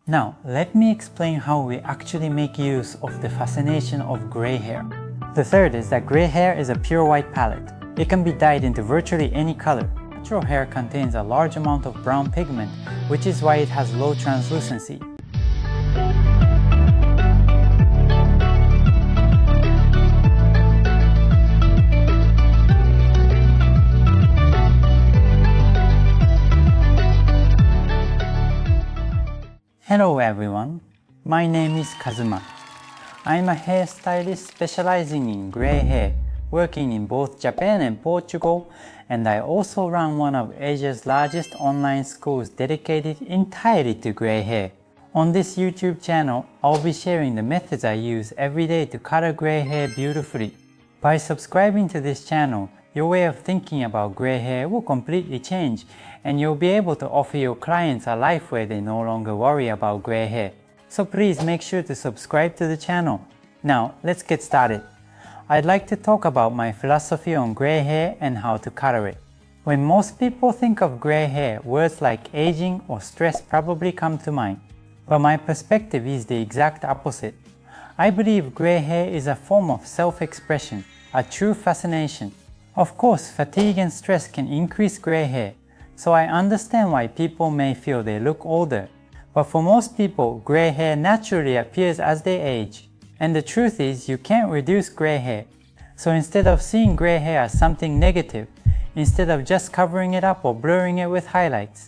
Now, let me explain how we actually make use of the fascination of gray hair. The third is that gray hair is a pure white palette. It can be dyed into virtually any color. Natural hair contains a large amount of brown pigment, which is why it has low translucency. Hello everyone, my name is Kazuma. I'm a hairstylist specializing in gray hair, working in both Japan and Portugal, and I also run one of Asia's largest online schools dedicated entirely to gray hair. On this YouTube channel, I'll be sharing the methods I use every day to color gray hair beautifully. By subscribing to this channel, your way of thinking about gray hair will completely change, and you'll be able to offer your clients a life where they no longer worry about gray hair. So please make sure to subscribe to the channel. Now, let's get started. I'd like to talk about my philosophy on gray hair and how to color it. When most people think of gray hair, words like aging or stress probably come to mind. But my perspective is the exact opposite. I believe gray hair is a form of self-expression, a true fascination. Of course, fatigue and stress can increase gray hair, so I understand why people may feel they look older. But for most people, gray hair naturally appears as they age. And the truth is, you can't reduce gray hair. So instead of seeing gray hair as something negative, instead of just covering it up or blurring it with highlights,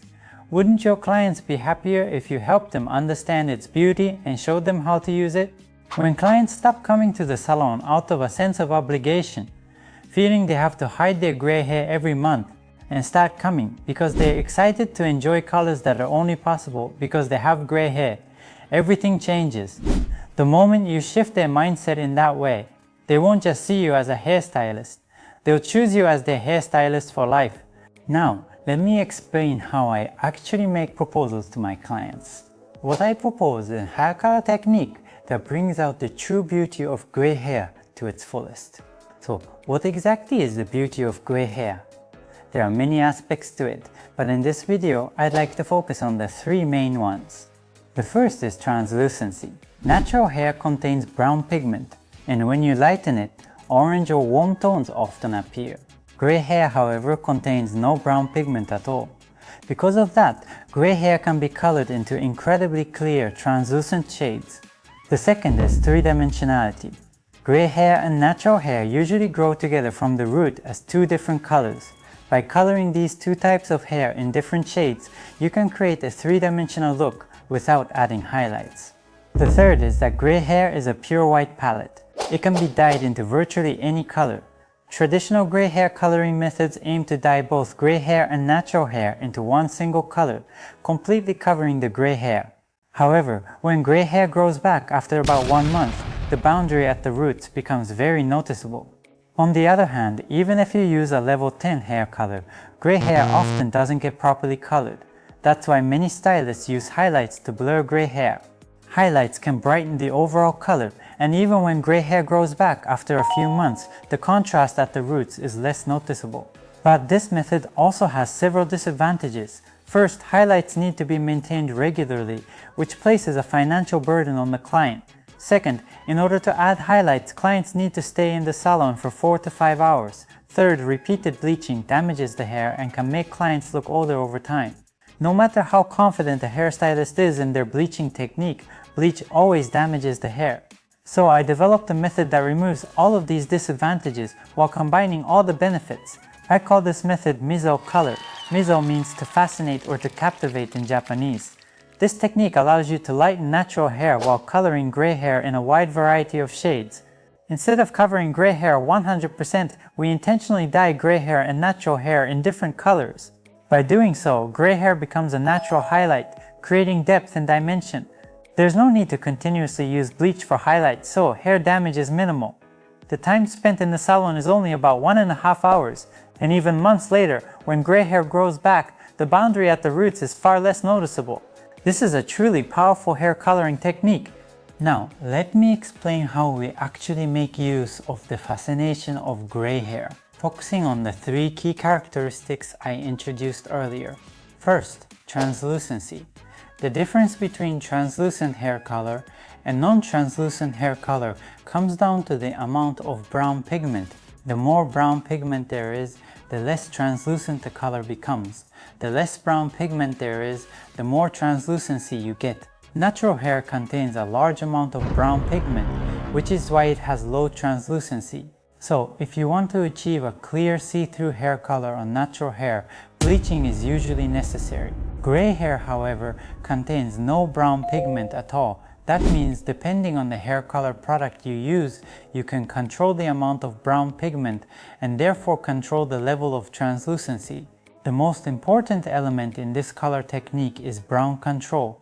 wouldn't your clients be happier if you helped them understand its beauty and showed them how to use it? When clients stop coming to the salon out of a sense of obligation, feeling they have to hide their gray hair every month, and start coming because they're excited to enjoy colors that are only possible because they have gray hair, everything changes. The moment you shift their mindset in that way, they won't just see you as a hairstylist, they'll choose you as their hairstylist for life. Now, let me explain how I actually make proposals to my clients. What I propose is a hair color technique that brings out the true beauty of gray hair to its fullest. So, what exactly is the beauty of gray hair? There are many aspects to it, but in this video, I'd like to focus on the three main ones. The first is translucency. Natural hair contains brown pigment, and when you lighten it, orange or warm tones often appear. Gray hair, however, contains no brown pigment at all. Because of that, gray hair can be colored into incredibly clear, translucent shades. The second is three-dimensionality. Gray hair and natural hair usually grow together from the root as two different colors. By coloring these two types of hair in different shades, you can create a three-dimensional look without adding highlights. The third is that gray hair is a pure white palette. It can be dyed into virtually any color. Traditional gray hair coloring methods aim to dye both gray hair and natural hair into one single color, completely covering the gray hair. However, when gray hair grows back after about 1 month, the boundary at the roots becomes very noticeable. On the other hand, even if you use a level 10 hair color, gray hair often doesn't get properly colored. That's why many stylists use highlights to blur gray hair. Highlights can brighten the overall color, and even when gray hair grows back after a few months, the contrast at the roots is less noticeable. But this method also has several disadvantages. First, highlights need to be maintained regularly, which places a financial burden on the client. Second, in order to add highlights, clients need to stay in the salon for 4 to 5 hours. Third, repeated bleaching damages the hair and can make clients look older over time. No matter how confident a hairstylist is in their bleaching technique, bleach always damages the hair. So I developed a method that removes all of these disadvantages while combining all the benefits. I call this method Mizo color. Mizo means to fascinate or to captivate in Japanese. This technique allows you to lighten natural hair while coloring gray hair in a wide variety of shades. Instead of covering gray hair 100%, we intentionally dye gray hair and natural hair in different colors. By doing so, gray hair becomes a natural highlight, creating depth and dimension. There's no need to continuously use bleach for highlights, so hair damage is minimal. The time spent in the salon is only about 1.5 hours, and even months later, when gray hair grows back, the boundary at the roots is far less noticeable. This is a truly powerful hair coloring technique. Now, let me explain how we actually make use of the fascination of gray hair, focusing on the three key characteristics I introduced earlier. First, translucency. The difference between translucent hair color and non-translucent hair color comes down to the amount of brown pigment. The more brown pigment there is, the less translucent the color becomes. The less brown pigment there is, the more translucency you get. Natural hair contains a large amount of brown pigment, which is why it has low translucency. So, if you want to achieve a clear see-through hair color on natural hair, bleaching is usually necessary. Gray hair, however, contains no brown pigment at all. That means depending on the hair color product you use, you can control the amount of brown pigment and therefore control the level of translucency. The most important element in this color technique is brown control.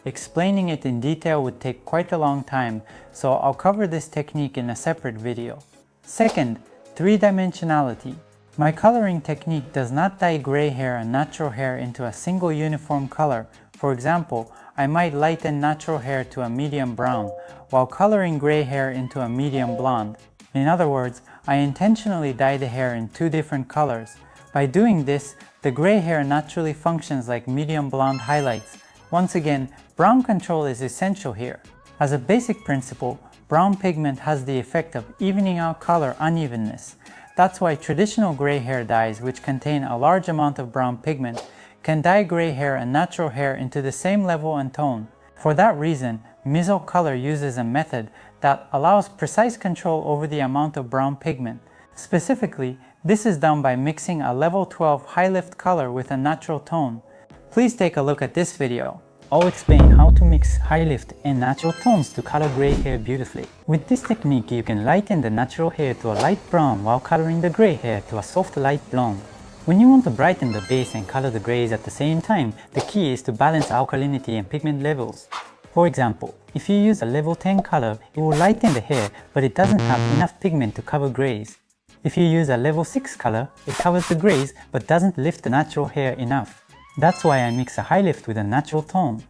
Explaining it in detail would take quite a long time, so I'll cover this technique in a separate video. Second, three-dimensionality. My coloring technique does not dye gray hair and natural hair into a single uniform color. For example, I might lighten natural hair to a medium brown, while coloring gray hair into a medium blonde. In other words, I intentionally dye the hair in two different colors. By doing this, the gray hair naturally functions like medium blonde highlights. Once again, brown control is essential here. As a basic principle, brown pigment has the effect of evening out color unevenness. That's why traditional gray hair dyes, which contain a large amount of brown pigment, can dye gray hair and natural hair into the same level and tone. For that reason, Miso Color uses a method that allows precise control over the amount of brown pigment. Specifically, this is done by mixing a level 12 high lift color with a natural tone. Please take a look at this video. I'll explain how to mix high lift and natural tones to color gray hair beautifully. With this technique, you can lighten the natural hair to a light brown while coloring the gray hair to a soft light blonde. When you want to brighten the base and color the grays at the same time, the key is to balance alkalinity and pigment levels. For example, if you use a level 10 color, it will lighten the hair, but it doesn't have enough pigment to cover grays. If you use a level 6 color, it covers the grays but doesn't lift the natural hair enough. That's why I mix a high lift with a natural tone.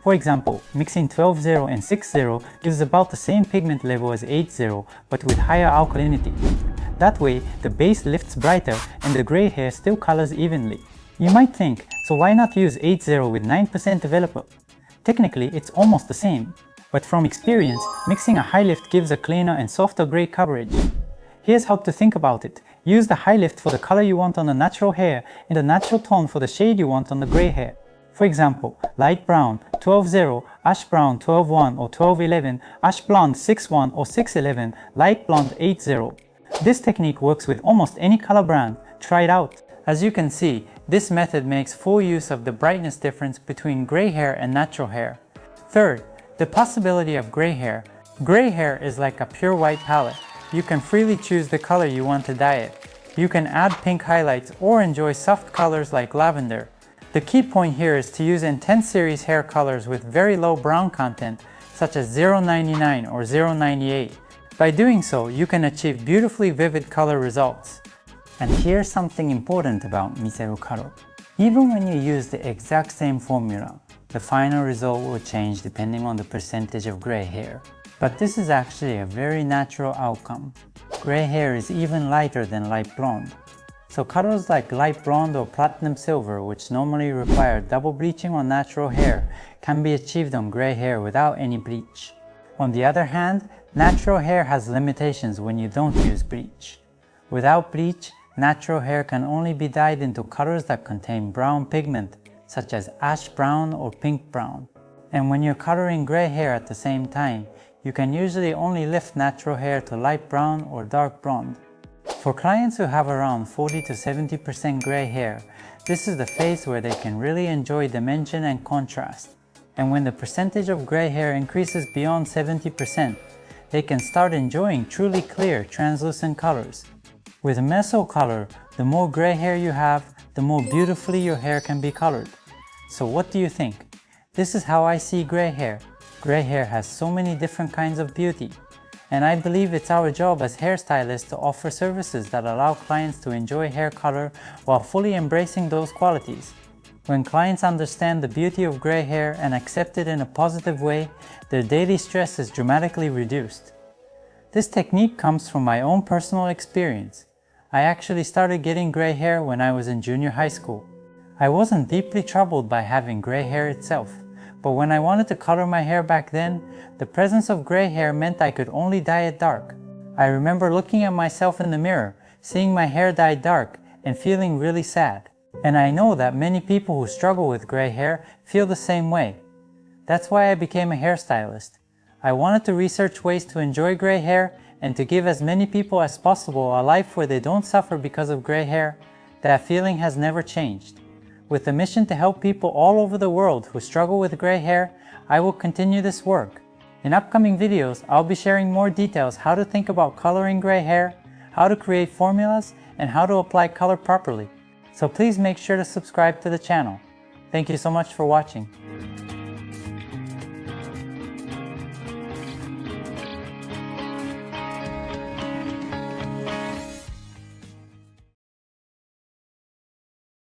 For example, mixing 12-0 and 6-0 gives about the same pigment level as 8-0 but with higher alkalinity. That way, the base lifts brighter and the gray hair still colors evenly. You might think, so why not use 8-0 with 9% developer? Technically, it's almost the same. But from experience, mixing a high lift gives a cleaner and softer gray coverage. Here's how to think about it. Use the high lift for the color you want on the natural hair and the natural tone for the shade you want on the gray hair. For example, light brown 12-0, ash brown 12-1 or 12-11, ash blonde 6-1 or 6-11, light blonde 8-0. This technique works with almost any color brand. Try it out. As you can see, this method makes full use of the brightness difference between gray hair and natural hair. Third, the possibility of gray hair. Gray hair is like a pure white palette. You can freely choose the color you want to dye it. You can add pink highlights or enjoy soft colors like lavender. The key point here is to use intense series hair colors with very low brown content, such as 099 or 098. By doing so, you can achieve beautifully vivid color results. And here's something important about Miseru Color. Even when you use the exact same formula, the final result will change depending on the percentage of gray hair. But this is actually a very natural outcome. Gray hair is even lighter than light blonde. So colors like light blonde or platinum silver, which normally require double bleaching on natural hair, can be achieved on gray hair without any bleach. On the other hand, natural hair has limitations when you don't use bleach. Without bleach, natural hair can only be dyed into colors that contain brown pigment, such as ash brown or pink brown. And when you're coloring gray hair at the same time, you can usually only lift natural hair to light brown or dark blonde. For clients who have around 40 to 70% gray hair, this is the phase where they can really enjoy dimension and contrast. And when the percentage of gray hair increases beyond 70%, they can start enjoying truly clear, translucent colors. With Miso Color, the more gray hair you have, the more beautifully your hair can be colored. So what do you think? This is how I see gray hair. Gray hair has so many different kinds of beauty. And I believe it's our job as hairstylists to offer services that allow clients to enjoy hair color while fully embracing those qualities. When clients understand the beauty of gray hair and accept it in a positive way, their daily stress is dramatically reduced. This technique comes from my own personal experience. I actually started getting gray hair when I was in junior high school. I wasn't deeply troubled by having gray hair itself, But when I wanted to color my hair back then, the presence of gray hair meant I could only dye it dark. I remember looking at myself in the mirror, seeing my hair dyed dark, and feeling really sad. And I know that many people who struggle with gray hair feel the same way. That's why I became a hairstylist. I wanted to research ways to enjoy gray hair and to give as many people as possible a life where they don't suffer because of gray hair. That feeling has never changed. With a mission to help people all over the world who struggle with gray hair, I will continue this work. In upcoming videos, I'll be sharing more details how to think about coloring gray hair, how to create formulas, and how to apply color properly. So please make sure to subscribe to the channel. Thank you so much for watching.